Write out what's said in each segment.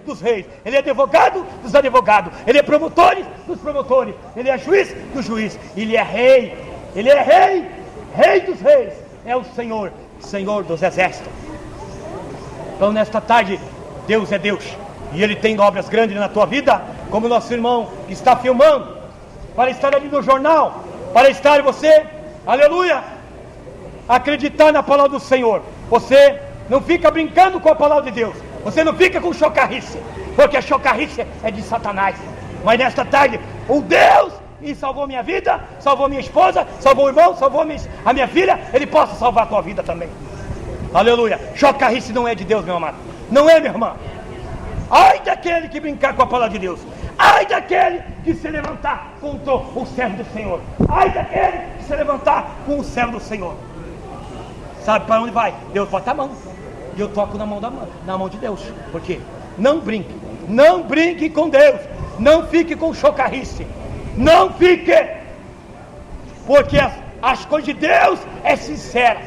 dos reis, Ele é advogado dos advogados, Ele é promotor dos promotores, Ele é juiz dos juízes, Ele é rei, Ele é rei, rei dos reis, é o Senhor, Senhor dos exércitos. Então nesta tarde, Deus é Deus, e Ele tem obras grandes na tua vida, como nosso irmão que está filmando, para estar ali no jornal, para estar você, aleluia, acreditar na palavra do Senhor. Você não fica brincando com a palavra de Deus, você não fica com chocarrice, porque a chocarrice é de Satanás. Mas nesta tarde, o Deus que salvou minha vida, salvou minha esposa, salvou o irmão, salvou a minha filha, Ele possa salvar a tua vida também. Aleluia. Chocarrice não é de Deus, meu amado, não é, minha irmã. Ai daquele que brincar com a palavra de Deus, ai daquele que se levantar contra o servo do Senhor, ai daquele que se levantar com o servo do Senhor. Sabe para onde vai? Deus bota a mão, e eu toco na mão de Deus. Porque não brinque com Deus, não fique com chocarrice, não fique, porque as coisas de Deus é sincera.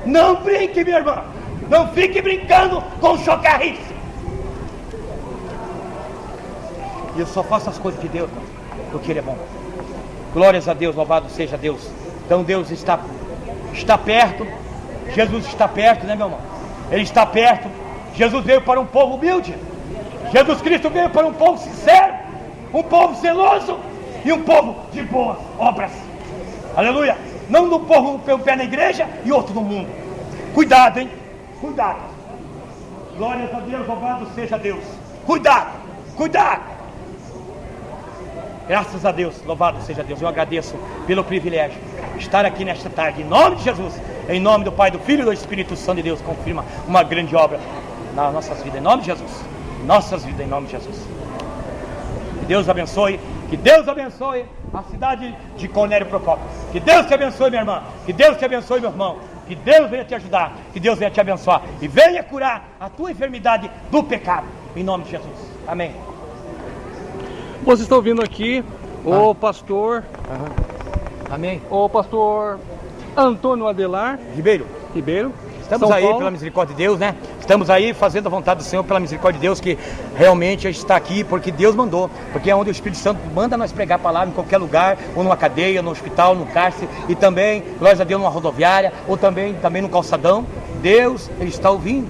Não brinque, minha irmã, não fique brincando com chocarrice. E eu só faço as coisas de Deus, porque Ele é bom. Glórias a Deus, louvado seja Deus. Então Deus está perto, Jesus está perto, né, meu irmão? Ele está perto. Jesus veio para um povo humilde, Jesus Cristo veio para um povo sincero, um povo zeloso e um povo de boas obras. Aleluia. Não um povo com o pé na igreja e outro no mundo. Cuidado, hein? Cuidado. Glórias a Deus, louvado seja Deus. Cuidado, cuidado. Graças a Deus, louvado seja Deus. Eu agradeço pelo privilégio de estar aqui nesta tarde, em nome de Jesus, em nome do Pai, do Filho e do Espírito Santo de Deus. Confirma uma grande obra nas nossas vidas, em nome de Jesus, nossas vidas, em nome de Jesus. Que Deus abençoe, que Deus abençoe a cidade de Cornélio Procópio. Que Deus te abençoe, minha irmã, que Deus te abençoe, meu irmão, que Deus venha te ajudar, que Deus venha te abençoar e venha curar a tua enfermidade do pecado, em nome de Jesus. Amém. Vocês estão ouvindo aqui o pastor, amém, o pastor Antônio Adelar Ribeiro. Estamos São aí Paulo. pela misericórdia de Deus, né? Estamos aí fazendo a vontade do Senhor pela misericórdia de Deus, que realmente está aqui porque Deus mandou, porque é onde o Espírito Santo manda nós pregar a palavra em qualquer lugar, ou numa cadeia, no hospital, no cárcere, e também, glória a Deus, numa rodoviária, ou também no calçadão. Deus, Ele está ouvindo,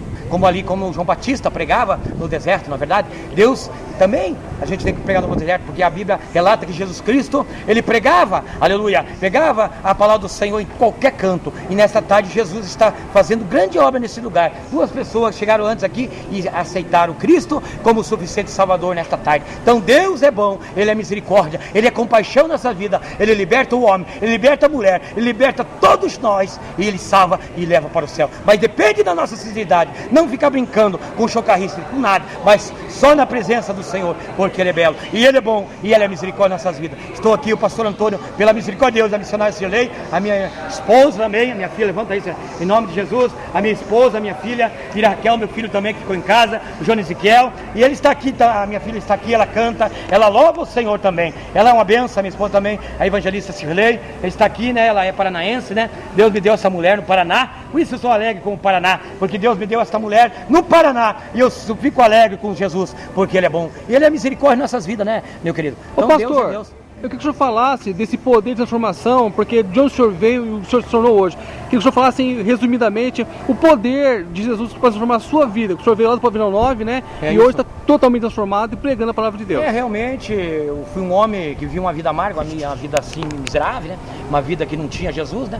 como João Batista pregava no deserto, na verdade. Deus também, a gente tem que pregar no deserto, porque a Bíblia relata que Jesus Cristo, Ele pregava, aleluia, pregava a palavra do Senhor em qualquer canto. E nesta tarde Jesus está fazendo grande obra nesse lugar. 2 pessoas chegaram antes aqui e aceitaram Cristo como suficiente Salvador nesta tarde. Então Deus é bom, Ele é misericórdia, Ele é compaixão nessa vida. Ele liberta o homem, Ele liberta a mulher, Ele liberta todos nós, e Ele salva e leva para o céu. Mas depende da nossa sinceridade, não ficar brincando com chocarrice, com nada, mas só na presença do Senhor, porque Ele é belo, e Ele é bom, e Ele é misericórdia nas nossas vidas. Estou aqui, o pastor Antônio, pela misericórdia de Deus, a missionária Cirlei, a minha esposa também, a minha filha, levanta aí, em nome de Jesus, a minha esposa, a minha filha, Mira Raquel, meu filho também que ficou em casa, o João Ezequiel, e ele está aqui, a minha filha está aqui, ela canta, ela louva o Senhor também, ela é uma benção, a minha esposa também, a evangelista Cirlei, ela está aqui, né, ela é paranaense, né, Deus me deu essa mulher no Paraná, por isso eu sou alegre com o Paraná, porque Deus me deu essa mulher no Paraná, e eu fico alegre com Jesus, porque Ele é bom, e Ele é misericórdia em nossas vidas, né, meu querido? Então, pastor, Deus. Eu queria que o senhor falasse desse poder de transformação, porque de onde o senhor veio e o senhor se tornou hoje. Queria que o senhor falasse, resumidamente, o poder de Jesus para transformar a sua vida. O senhor veio lá do Pavilhão 9, né? E hoje está totalmente transformado e pregando a palavra de Deus. Realmente, eu fui um homem que vivia uma vida amarga, uma vida assim miserável, né? Uma vida que não tinha Jesus, né?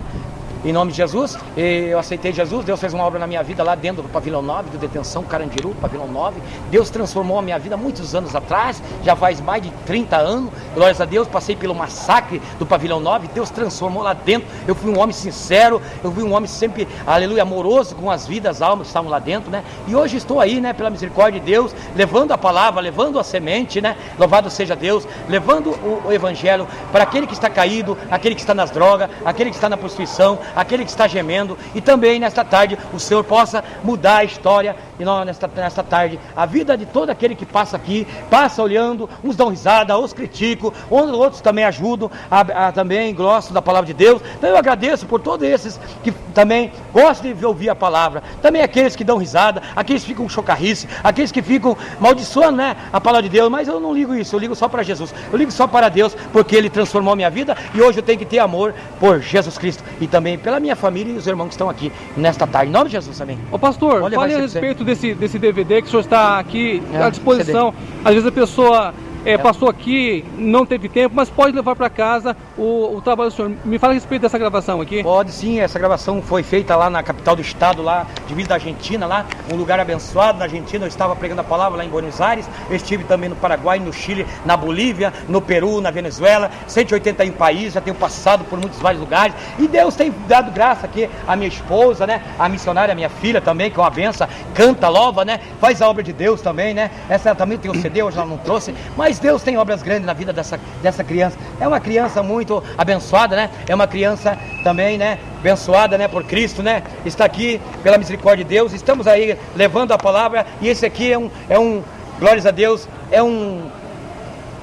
Em nome de Jesus, eu aceitei Jesus, Deus fez uma obra na minha vida lá dentro do Pavilhão 9, do Detenção Carandiru, Pavilhão 9. Deus transformou a minha vida muitos anos atrás, já faz mais de 30 anos, glórias a Deus, passei pelo massacre do Pavilhão 9, Deus transformou lá dentro, eu fui um homem sincero, eu fui um homem sempre, aleluia, amoroso com as vidas, as almas que estavam lá dentro, né? E hoje estou aí, né, pela misericórdia de Deus, levando a palavra, levando a semente, né? Louvado seja Deus, levando o evangelho para aquele que está caído, aquele que está nas drogas, aquele que está na prostituição, aquele que está gemendo, e também nesta tarde o Senhor possa mudar a história e nós nesta tarde, a vida de todo aquele que passa aqui, passa olhando, uns dão risada, outros criticam, outros também ajudam, também gostam da palavra de Deus. Então eu agradeço por todos esses que também gostam de ouvir a palavra, também aqueles que dão risada, aqueles que ficam chocarrice, aqueles que ficam maldiçoando, né, a palavra de Deus, mas eu não ligo isso, eu ligo só para Jesus, eu ligo só para Deus, porque Ele transformou a minha vida e hoje eu tenho que ter amor por Jesus Cristo e também pela minha família e os irmãos que estão aqui nesta tarde, em nome de Jesus, amém. Ô pastor, fale a respeito desse DVD que o senhor está aqui à disposição. CD. Às vezes a pessoa passou aqui, não teve tempo, mas pode levar para casa o trabalho do senhor. Me fala a respeito dessa gravação aqui. Pode sim, essa gravação foi feita lá na capital do estado, lá divisa da Argentina, lá, um lugar abençoado na Argentina. Eu estava pregando a palavra lá em Buenos Aires, eu estive também no Paraguai, no Chile, na Bolívia, no Peru, na Venezuela, 181 países, já tenho passado por vários lugares, e Deus tem dado graça aqui à minha esposa, né, a missionária, a minha filha também, que é uma benção, canta, louva, né, faz a obra de Deus também, né, essa também tem o CD, hoje ela não trouxe, mas Deus tem obras grandes na vida dessa criança. É uma criança muito abençoada, né? É uma criança também, né? Abençoada, né? Por Cristo, né? Está aqui pela misericórdia de Deus. Estamos aí levando a palavra e esse aqui é um glórias a Deus,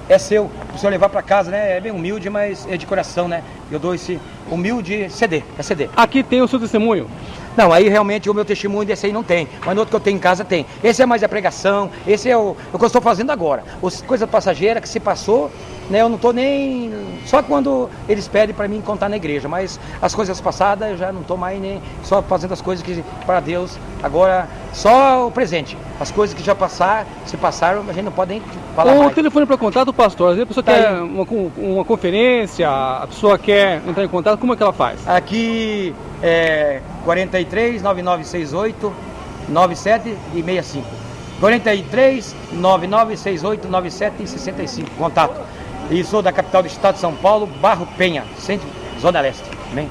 é seu, para o senhor levar para casa, né? É bem humilde, mas é de coração, né? Eu dou esse humilde CD, é CD. Aqui tem o seu testemunho? Não, aí realmente o meu testemunho desse aí não tem, mas no outro que eu tenho em casa tem. Esse é mais a pregação, esse é o que eu estou fazendo agora. Coisa passageira que se passou, né, eu não estou nem... Só quando eles pedem para mim contar na igreja, mas as coisas passadas eu já não estou mais nem só fazendo as coisas que para Deus, agora só o presente. As coisas que já se passaram, a gente não pode nem falar mais. O telefone para contato, pastor, às vezes a pessoa quer uma conferência, a pessoa quer entrar em contato, como é que ela faz? Aqui é 43 9968 9765. 43 9968 9765. Contato. E sou da capital do estado de São Paulo, Barro Penha, centro, Zona Leste. Amém?